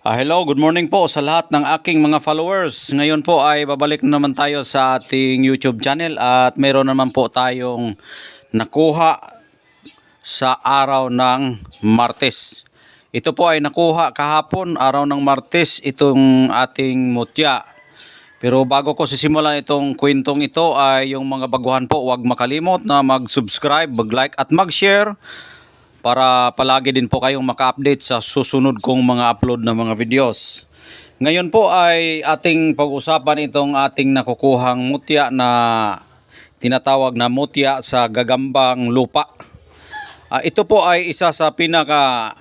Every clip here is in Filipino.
Hello, good morning po sa lahat ng aking mga followers. Ngayon po ay babalik na naman tayo sa ating YouTube channel at mayroon naman po tayong nakuha sa araw ng Martes. Ito po ay nakuha kahapon, araw ng Martes, itong ating mutya. Pero bago ko sisimulan itong kwentong ito ay yung mga baguhan po, huwag makalimot na mag-subscribe, mag-like at mag-share para palagi din po kayong maka-update sa susunod kong mga upload na mga videos. Ngayon po ay ating pag-usapan itong ating nakukuhang mutya na tinatawag na mutya sa gagambang lupa. Ito po ay isa sa pinaka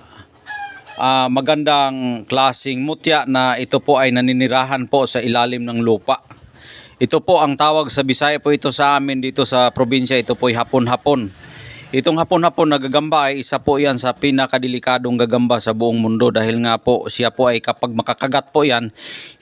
magandang klaseng mutya na ito po ay naninirahan po sa ilalim ng lupa. Ito po ang tawag sa Bisaya po ito sa amin dito sa probinsya, ito po ay hapon-hapon. Itong hapon-hapon na gagamba ay isa po yan sa pinakadelikadong gagamba sa buong mundo dahil nga po siya po ay kapag makakagat po yan,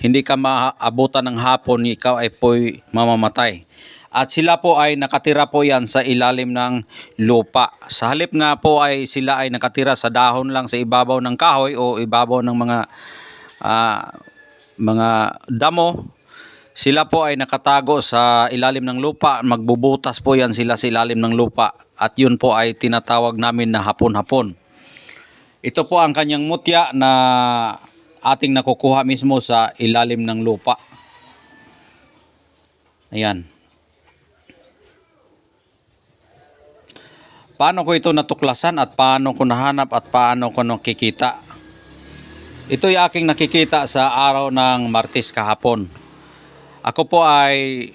hindi ka maabutan ng hapon, ikaw ay po mamamatay. At sila po ay nakatira po yan sa ilalim ng lupa. Sa halip nga po ay sila ay nakatira sa dahon lang sa ibabaw ng kahoy o ibabaw ng mga damo. Sila po ay nakatago sa ilalim ng lupa, magbubutas po yan sila sa ilalim ng lupa at yun po ay tinatawag namin na hapon-hapon. Ito po ang kanyang mutya na ating nakukuha mismo sa ilalim ng lupa. Ayan. Paano ko ito natuklasan at paano ko nahanap at paano ko nakikita? Ito ay aking nakikita sa araw ng Martes kahapon. Ako po ay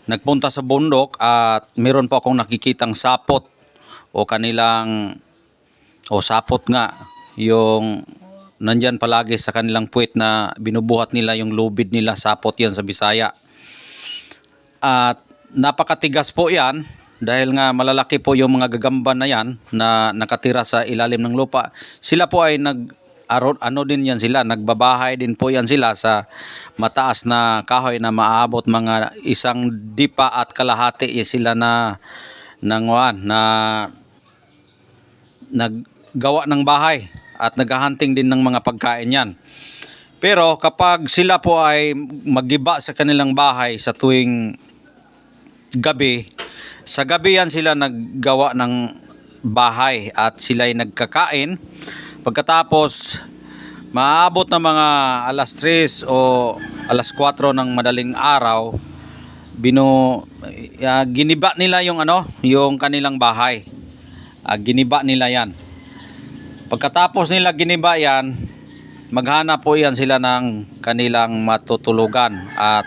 nagpunta sa bundok at meron po akong nakikitang sapot o sapot nga yung nandyan palagi sa kanilang puwet na binubuhat nila yung lubid nila, sapot yan sa Bisaya. At napakatigas po yan dahil nga malalaki po yung mga gagamba na yan na nakatira sa ilalim ng lupa. Sila po ay nagbabahay din po yan sila sa mataas na kahoy na maaabot mga 1 dipa at kalahati sila na naggawa ng bahay at naghahunting din ng mga pagkain yan. Pero kapag sila po ay magiba sa kanilang bahay sa tuwing gabi, sa gabi yan sila naggawa ng bahay at sila ay nagkakain. Pagkatapos, maabot na mga alas 3 o alas 4 ng madaling araw, giniba nila yung kanilang bahay. Giniba nila yan. Pagkatapos nila giniba yan, maghanap po yan sila ng kanilang matutulugan. At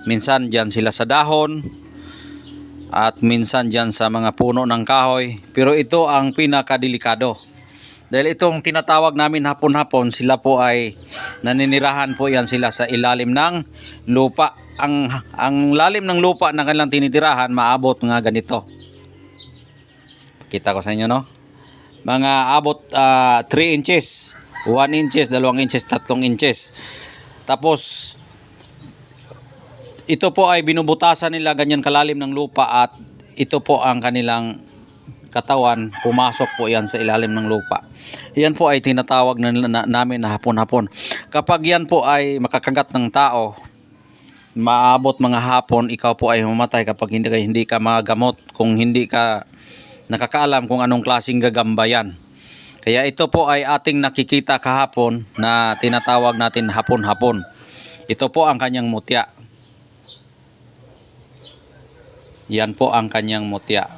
minsan dyan sila sa dahon at minsan dyan sa mga puno ng kahoy. Pero ito ang pinakadelikado. Dahil itong tinatawag namin hapon-hapon, sila po ay naninirahan po yan sila sa ilalim ng lupa. Ang lalim ng lupa na kanilang tinitirahan, maabot nga ganito. Kita ko sa inyo, no? Mga abot 3 inches, 1 inches, 2 inches, 3 inches. Tapos, ito po ay binubutasan nila ganyan kalalim ng lupa at ito po ang kanilang katawan, pumasok po yan sa ilalim ng lupa. Yan po ay tinatawag namin na hapon-hapon. Kapag yan po ay makakagat ng tao, maabot mga hapon, ikaw po ay mamatay kapag hindi ka magamot, kung hindi ka nakakaalam kung anong klaseng gagamba yan. Kaya ito po ay ating nakikita kahapon na tinatawag natin hapon-hapon. Ito po ang kanyang mutya. Yan po ang kanyang mutya.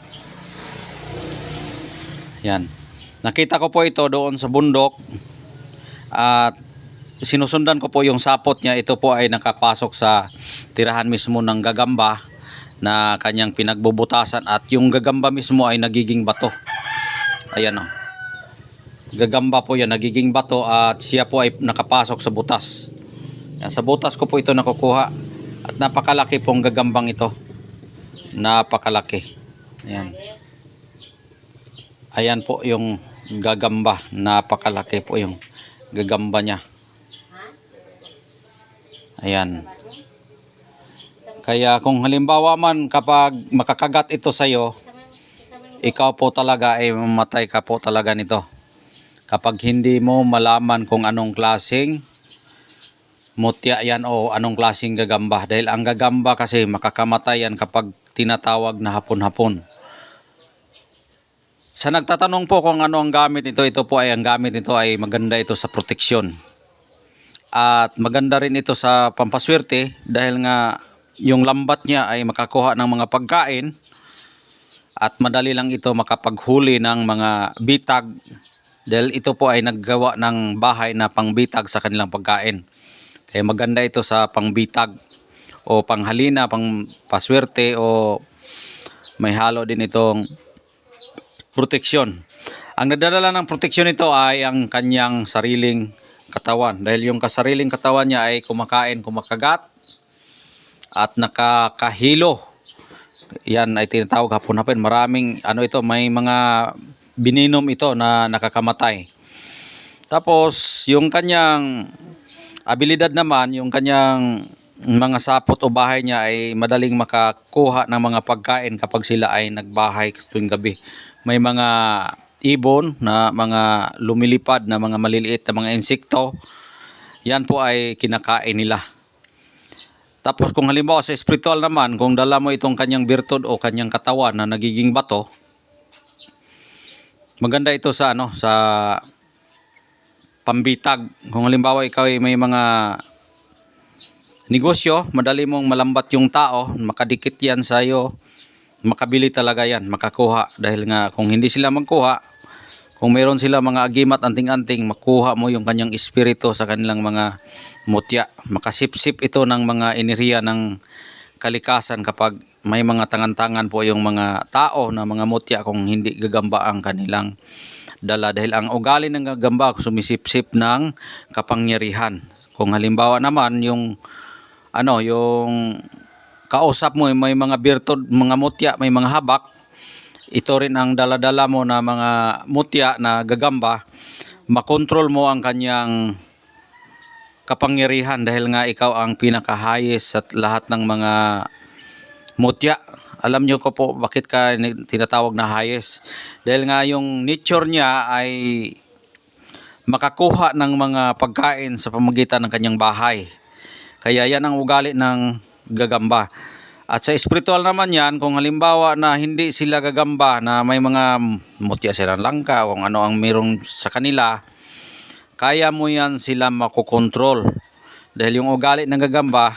Yan. Nakita ko po ito doon sa bundok at sinusundan ko po yung sapot niya. Ito po ay nakapasok sa tirahan mismo ng gagamba na kanyang pinagbubutasan at yung gagamba mismo ay nagiging bato. Ayan o. Gagamba po yan, nagiging bato at siya po ay nakapasok sa butas. Yan, sa butas ko po ito nakukuha at napakalaki pong gagambang ito. Napakalaki. Ayan. Ayan po yung gagamba. Napakalaki po yung gagamba niya. Ayan. Kaya kung halimbawa man kapag makakagat ito sa iyo, ikaw po talaga ay mamatay ka po talaga nito. Kapag hindi mo malaman kung anong klaseng mutya yan o anong klaseng gagamba. Dahil ang gagamba kasi makakamatay yan kapag tinatawag na hapon-hapon. Sa nagtatanong po kung ano ang gamit nito, ang gamit nito ay maganda ito sa proteksyon. At maganda rin ito sa pampaswerte dahil nga yung lambat niya ay makakuha ng mga pagkain at madali lang ito makapaghuli ng mga bitag dahil ito po ay naggawa ng bahay na pangbitag sa kanilang pagkain. Kaya maganda ito sa pangbitag o panghalina, pangpaswerte o may halo din itong proteksyon. Ang nadadala ng proteksyon nito ay ang kanyang sariling katawan. Dahil yung kasariling katawan niya ay kumakain, kumakagat at nakakahilo. Yan ay tinatawag hapon-hapon. Maraming may mga bininom ito na nakakamatay. Tapos yung kanyang abilidad naman, yung kanyang mga sapot o bahay niya ay madaling makakuha ng mga pagkain kapag sila ay nagbahay tuwing gabi. May mga ibon na mga lumilipad na mga maliliit na mga insekto. Yan po ay kinakain nila. Tapos kung halimbawa sa spiritual naman, kung dala mo itong kanyang birtud o kanyang katawan na nagiging bato, maganda ito sa sa pambitag. Kung halimbawa ikaw ay may mga negosyo, madali mong malambat yung tao, makadikit yan sa iyo, makabili talaga yan, makakuha. Dahil nga kung hindi sila magkuha, kung mayroon sila mga agimat anting-anting, makuha mo yung kanyang espiritu sa kanilang mga mutya. Makasipsip ito ng mga enerhiya ng kalikasan kapag may mga tangan-tangan po yung mga tao na mga mutya kung hindi gagamba ang kanilang dala. Dahil ang ugali ng gagamba sumisipsip ng kapangyarihan. Kung halimbawa naman yung yung kausap mo may mga birtud, mga mutya, may mga habak, ito rin ang daladala mo na mga mutya na gagamba, makontrol mo ang kanyang kapangyarihan dahil nga ikaw ang pinakahayes sa lahat ng mga mutya. Alam nyo ko po bakit ka tinatawag na hayes. Dahil nga yung nature niya ay makakuha ng mga pagkain sa pamamagitan ng kanyang bahay. Kaya yan ang ugali ng gagamba. At sa spiritual naman yan, kung halimbawa na hindi sila gagamba, na may mga mutya silang langka, kung ano ang mayroong sa kanila, kaya mo yan sila makokontrol. Dahil yung ugali ng gagamba,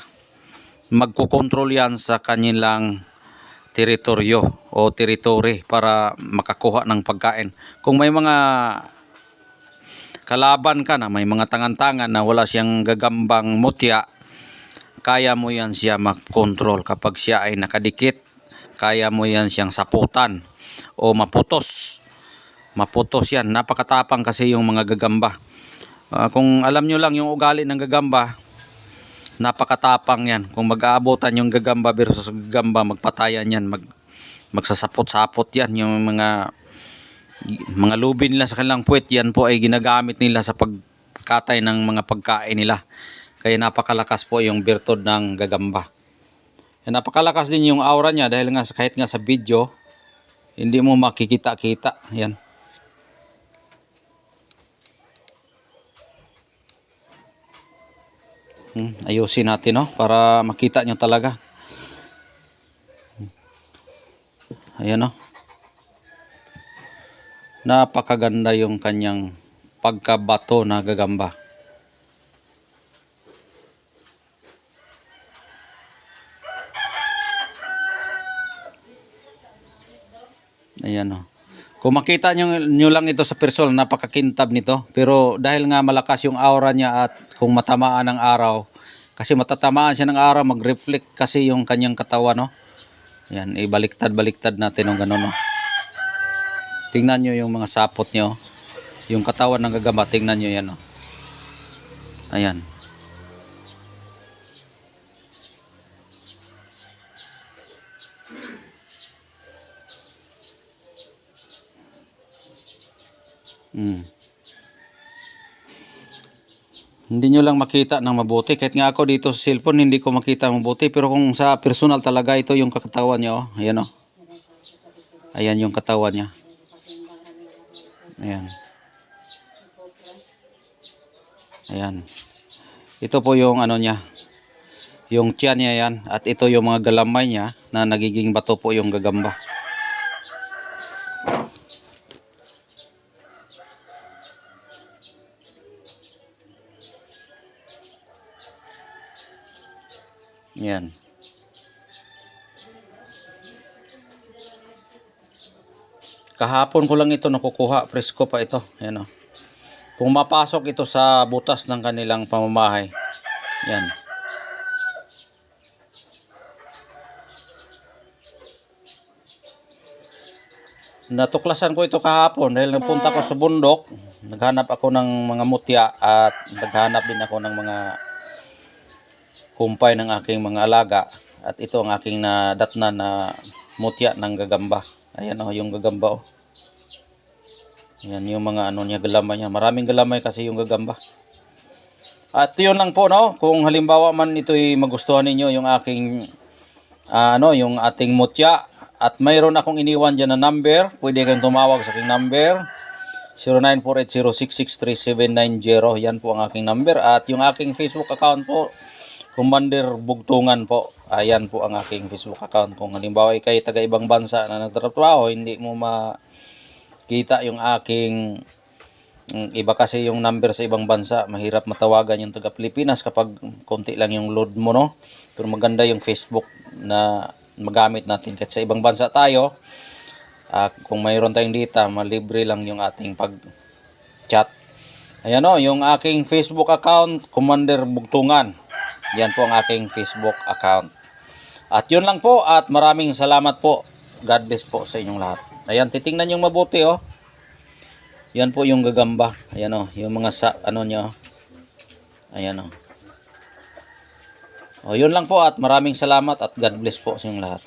magkokontrol yan sa kanilang teritoryo o teritori para makakuha ng pagkain. Kung may mga kalaban ka na, may mga tangan-tangan na wala siyang gagambang mutya, kaya mo yan siya makontrol. Kapag siya ay nakadikit, kaya mo yan siyang saputan o maputos. Maputos yan. Napakatapang kasi yung mga gagamba. Kung alam nyo lang yung ugali ng gagamba, napakatapang yan. Kung mag-aabotan yung gagamba versus gagamba, magpatayan yan. Magsasapot-sapot yan. Yung mga lubin nila sa kanilang puwet, yan po ay ginagamit nila sa pagkatay ng mga pagkain nila. Kaya napakalakas po yung birtud ng gagamba. Napakalakas din yung aura niya dahil nga kahit nga sa video, hindi mo makikita-kita. Yan. Ayusin natin para makita nyo talaga. Ayan napakaganda yung kanyang pagkabato na gagamba. Ayan Kung makita nyo lang ito sa personal, napakakintab nito. Pero dahil nga malakas yung aura niya at kung matamaan ng araw, kasi matatamaan siya ng araw, mag-reflect kasi yung kanyang katawan, Yan, ibaliktad-baliktad natin ng gano'n, Tingnan nyo yung mga sapot nyo. Yung katawan ng gagamba, tingnan nyo yan, Ayan. Hindi nyo lang makita ng mabuti. Kahit nga ako dito sa cellphone, hindi ko makita mabuti. Pero kung sa personal talaga, ito yung katawan niya, Ayan, Ayan yung katawan niya. Ayan. Ayan. Ito po yung ano niya. Yung tiyan niya yan. At ito yung mga galamay niya na nagiging bato po yung gagamba. Yan. Kahapon ko lang ito nakukuha. Presko pa ito. Yan o. Pumapasok ito sa butas ng kanilang pamamahay. Yan. Natuklasan ko ito kahapon dahil napunta ko sa bundok. Naghanap ako ng mga mutya at naghanap din ako ng mga kumpay ng aking mga alaga. At ito ang aking nadatnan na mutya ng gagamba. Ayan o, yung gagamba o. Ayan yung mga ano niya, galamay niya. Maraming galamay kasi yung gagamba. At yun lang po, no. Kung halimbawa man ito'y magustuhan ninyo yung aking yung ating mutya. At mayroon akong iniwan dyan na number. Pwede kayong tumawag sa aking number. 0948066370. Yan po ang aking number. At yung aking Facebook account po, Commander Bugtungan po. Ayan po ang aking Facebook account. Kung halimbawa kayo taga ibang bansa na nagtatrabaho, hindi mo makita yung aking iba kasi yung number sa ibang bansa. Mahirap matawagan yung taga Pilipinas kapag konti lang yung load mo, no? Pero maganda yung Facebook na magamit natin. Kahit sa ibang bansa tayo, kung mayroon tayong data, malibre lang yung ating pag-chat. Ayan o, yung aking Facebook account, Commander Bugtungan. Yan po ang aking Facebook account. At yun lang po at maraming salamat po. God bless po sa inyong lahat. Ayan, titingnan yung mabuti oh. Yan po yung gagamba. Ayan oh, yung mga niya oh. Ayan oh. O yun lang po at maraming salamat at God bless po sa inyong lahat.